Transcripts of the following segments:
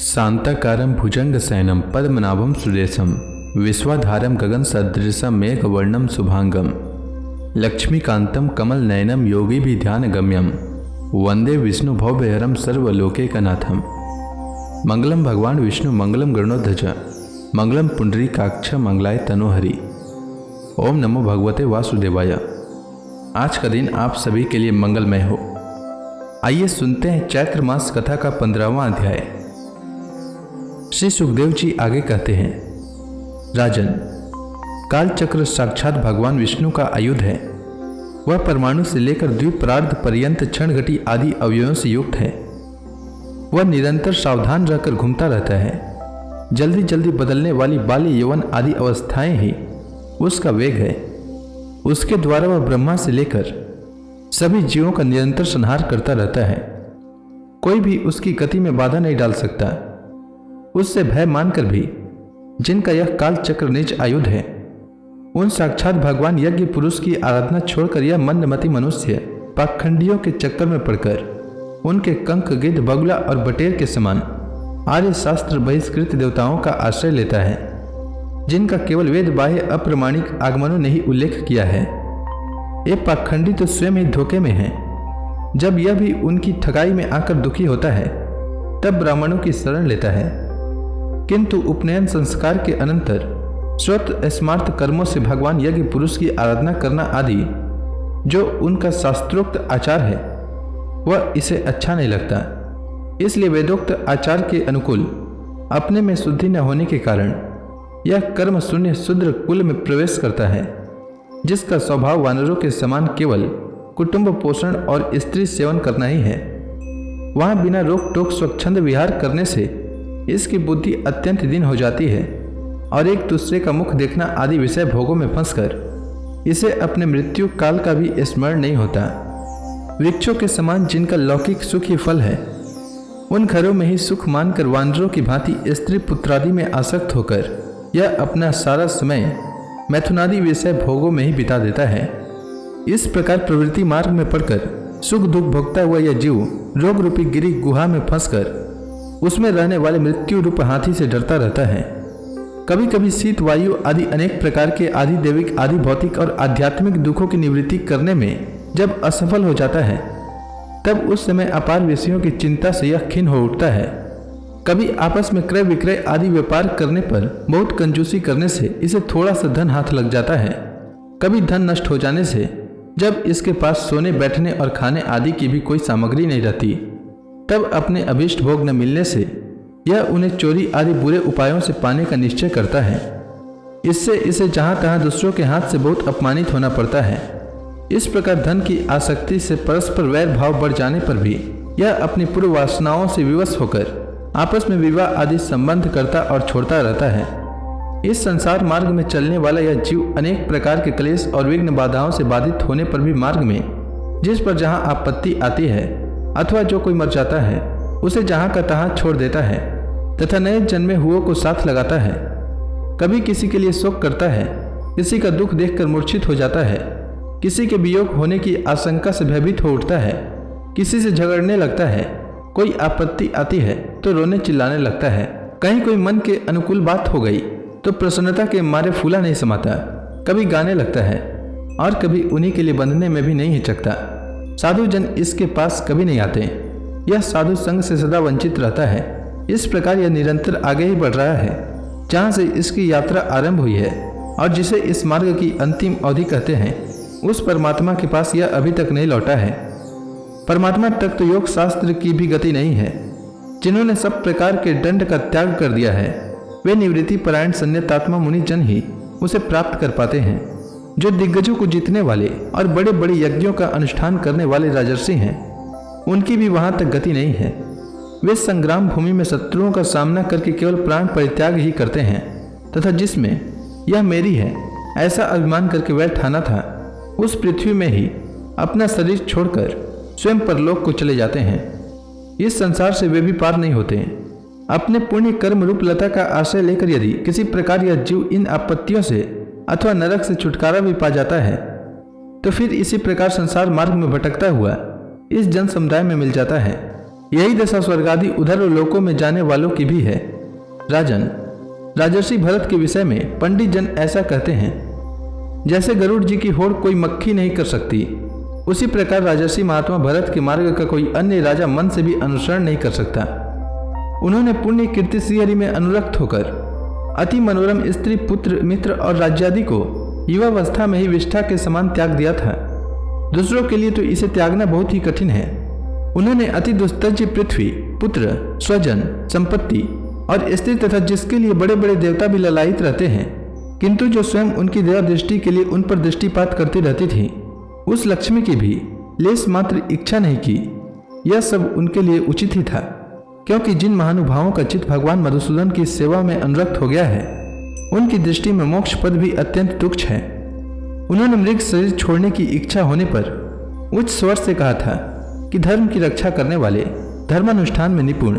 शांताकारं भुजंगशयनं पद्मनाभं सुरेशं विश्वाधारं गगनसदृशं मेघवर्णं शुभांगं लक्ष्मीकान्तं कमलनयनं योगिभिर्ध्यानगम्यं वंदे विष्णु भवभयहरं सर्वलोकैकनाथं। मंगलम भगवान विष्णु मंगलम गरुड़ध्वज मंगलम पुंडरीकाक्ष मंगलाय तनोहरि। ओम नमो भगवते वासुदेवाय। आज का दिन आप सभी के लिए मंगलमय हो। आइए सुनते हैं चैत्र मास कथा का 15वां अध्याय। श्री सुखदेव जी आगे कहते हैं, राजन, काल चक्र साक्षात भगवान विष्णु का आयुध है। वह परमाणु से लेकर द्विपरार्ध पर्यंत क्षण घटी आदि अवयवों से युक्त है। वह निरंतर सावधान रहकर घूमता रहता है। जल्दी जल्दी बदलने वाली बाल्य यौवन आदि अवस्थाएं ही उसका वेग है। उसके द्वारा वह ब्रह्मा से लेकर सभी जीवों का निरंतर संहार करता रहता है। कोई भी उसकी गति में बाधा नहीं डाल सकता। उससे भय मानकर भी जिनका यह काल चक्र निज आयुध है, उन साक्षात भगवान यज्ञ पुरुष की आराधना छोड़कर यह मंदमती मनुष्य पाखंडियों के चक्कर में पड़कर उनके कंक, गिद्ध, बगुला और बटेर के समान आर्य शास्त्र बहिष्कृत देवताओं का आश्रय लेता है, जिनका केवल वेद बाह्य अप्रमाणिक आगमनों ने ही उल्लेख किया है। ये पाखंडी तो स्वयं ही धोखे में है। जब यह भी उनकी ठगाई में आकर दुखी होता है तब ब्राह्मणों की शरण लेता है, किंतु उपनयन संस्कार के अनंतर स्वत स्मार्थ कर्मों से भगवान यज्ञ पुरुष की आराधना करना आदि जो उनका शास्त्रोक्त आचार है, वह इसे अच्छा नहीं लगता। इसलिए वेदोक्त आचार के अनुकूल अपने में शुद्धि न होने के कारण यह कर्म शून्य शूद्र कुल में प्रवेश करता है, जिसका स्वभाव वानरों के समान केवल कुटुंब पोषण और स्त्री सेवन करना ही है। वहाँ बिना रोक टोक स्वच्छंद विहार करने से इसकी बुद्धि अत्यंत दीन हो जाती है और एक दूसरे का मुख देखना आदि विषय भोगों में फंसकर इसे अपने मृत्यु काल का भी स्मरण नहीं होता। वृक्षों के समान जिनका लौकिक सुख ही फल है, उन घरों में ही सुख मानकर वानरों की भांति स्त्री पुत्रादि में आसक्त होकर यह अपना सारा समय मैथुनादि विषय भोगों में ही बिता देता है। इस प्रकार प्रवृत्ति मार्ग में पड़कर सुख दुख भोगता हुआ यह जीव रोग रूपी गिरी गुहा में फंसकर उसमें रहने वाले मृत्यु रूप हाथी से डरता रहता है। कभी कभी शीत, वायु आदि अनेक प्रकार के आदि दैविक आदि भौतिक और आध्यात्मिक दुखों की निवृत्ति करने में जब असफल हो जाता है, तब उस समय अपार विषयों की चिंता से यह खिन्न हो उठता है। कभी आपस में क्रय विक्रय आदि व्यापार करने पर बहुत कंजूसी करने से इसे थोड़ा सा धन हाथ लग जाता है। कभी धन नष्ट हो जाने से जब इसके पास सोने बैठने और खाने आदि की भी कोई सामग्री नहीं रहती, तब अपने अभीष्ट भोग न मिलने से यह उन्हें चोरी आदि बुरे उपायों से पाने का निश्चय करता है। इससे इसे जहाँ तहाँ दूसरों के हाथ से बहुत अपमानित होना पड़ता है। इस प्रकार धन की आसक्ति से परस्पर वैर भाव बढ़ जाने पर भी यह अपनी पूर्व वासनाओं से विवश होकर आपस में विवाह आदि संबंध करता और छोड़ता रहता है। इस संसार मार्ग में चलने वाला यह जीव अनेक प्रकार के क्लेश और विघ्न बाधाओं से बाधित होने पर भी मार्ग में जिस पर जहाँ आपत्ति आती है अथवा जो कोई मर जाता है उसे जहाँ का तहाँ छोड़ देता है तथा नए जन्मे हुओं को साथ लगाता है। कभी किसी के लिए शोक करता है, किसी का दुख देखकर मूर्छित हो जाता है, किसी के वियोग होने की आशंका से भयभीत हो उठता है, किसी से झगड़ने लगता है, कोई आपत्ति आती है तो रोने चिल्लाने लगता है। कहीं कोई मन के अनुकूल बात हो गई तो प्रसन्नता के मारे फूला नहीं समाता, कभी गाने लगता है और कभी उन्हीं के लिए बंधने में भी नहीं हिचकता। साधु जन इसके पास कभी नहीं आते। यह साधु संग से सदा वंचित रहता है। इस प्रकार यह निरंतर आगे ही बढ़ रहा है। जहाँ से इसकी यात्रा आरंभ हुई है और जिसे इस मार्ग की अंतिम अवधि कहते हैं, उस परमात्मा के पास यह अभी तक नहीं लौटा है। परमात्मा तक तो योग शास्त्र की भी गति नहीं है। जिन्होंने सब प्रकार के दंड का त्याग कर दिया है, वे निवृत्ति परायण संन्यातात्मा मुनि जन ही उसे प्राप्त कर पाते हैं। जो दिग्गजों को जीतने वाले और बड़े बड़े यज्ञों का अनुष्ठान करने वाले राजर्षि हैं, उनकी भी वहां तक गति नहीं है। वे संग्राम भूमि में शत्रुओं का सामना करके केवल प्राण परित्याग ही करते हैं तथा जिसमें यह मेरी है ऐसा अभिमान करके वह ठाना था, उस पृथ्वी में ही अपना शरीर छोड़कर स्वयं परलोक को चले जाते हैं। इस संसार से वे भी पार नहीं होते। अपने पुण्य कर्म रूप लता का आश्रय लेकर यदि किसी प्रकार यह जीव इन आपत्तियों से अथवा नरक से छुटकारा भी पा जाता है, तो फिर इसी प्रकार संसार मार्ग में भटकता हुआ इस जन समुदाय में मिल जाता है। यही दशा स्वर्ग आदि उधर लोकों में जाने वालों की भी है। राजन, राजर्षि भरत के विषय में पंडित जन ऐसा कहते हैं, जैसे गरुड़ जी की होड़ कोई मक्खी नहीं कर सकती, उसी प्रकार राजर्षि महात्मा भरत के मार्ग का कोई अन्य राजा मन से भी अनुसरण नहीं कर सकता। उन्होंने पुण्य कीर्ति श्रीहरि में अनुरक्त होकर अति मनोरम स्त्री, पुत्र, मित्र और राज्यादि को युवावस्था में ही विष्ठा के समान त्याग दिया था। दूसरों के लिए तो इसे त्यागना बहुत ही कठिन है। उन्होंने अति दुस्तज्य पृथ्वी, पुत्र, स्वजन, संपत्ति और स्त्री तथा जिसके लिए बड़े बड़े देवता भी ललायित रहते हैं, किंतु जो स्वयं उनकी दया दृष्टि के लिए उन पर दृष्टिपात करती रहती थी, उस लक्ष्मी की भी लेस मात्र इच्छा नहीं की। यह सब उनके लिए उचित ही था, क्योंकि जिन महानुभावों का चित्त भगवान मधुसूदन की सेवा में अनुरक्त हो गया है, उनकी दृष्टि में मोक्ष पद भी अत्यंत तुच्छ है। उन्होंने मृग शरीर छोड़ने की इच्छा होने पर उच्च स्वर से कहा था कि धर्म की रक्षा करने वाले, धर्मानुष्ठान में निपुण,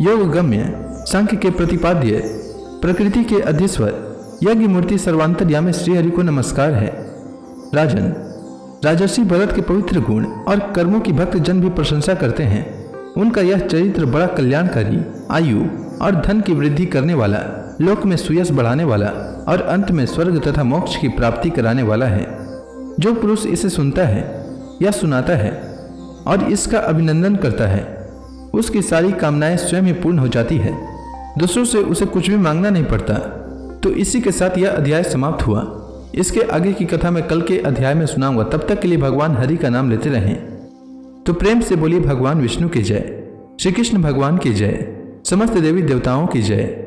योग गम्य, सांख्य के प्रतिपाद्य, प्रकृति के अधीश्वर, यज्ञ मूर्ति सर्वांतर्यामी श्रीहरि को नमस्कार है। राजन, राजर्षि भरत के पवित्र गुण और कर्मों की भक्त जन भी प्रशंसा करते हैं। उनका यह चरित्र बड़ा कल्याणकारी, आयु और धन की वृद्धि करने वाला, लोक में सुयश बढ़ाने वाला और अंत में स्वर्ग तथा मोक्ष की प्राप्ति कराने वाला है। जो पुरुष इसे सुनता है या सुनाता है और इसका अभिनंदन करता है, उसकी सारी कामनाएं स्वयं ही पूर्ण हो जाती है। दूसरों से उसे कुछ भी मांगना नहीं पड़ता। तो इसी के साथ यह अध्याय समाप्त हुआ। इसके आगे की कथा मैं कल के अध्याय में सुनाऊंगा। तब तक के लिए भगवान हरि का नाम लेते रहें। तो प्रेम से बोलिए भगवान विष्णु की जय, श्री कृष्ण भगवान की जय, समस्त देवी देवताओं की जय।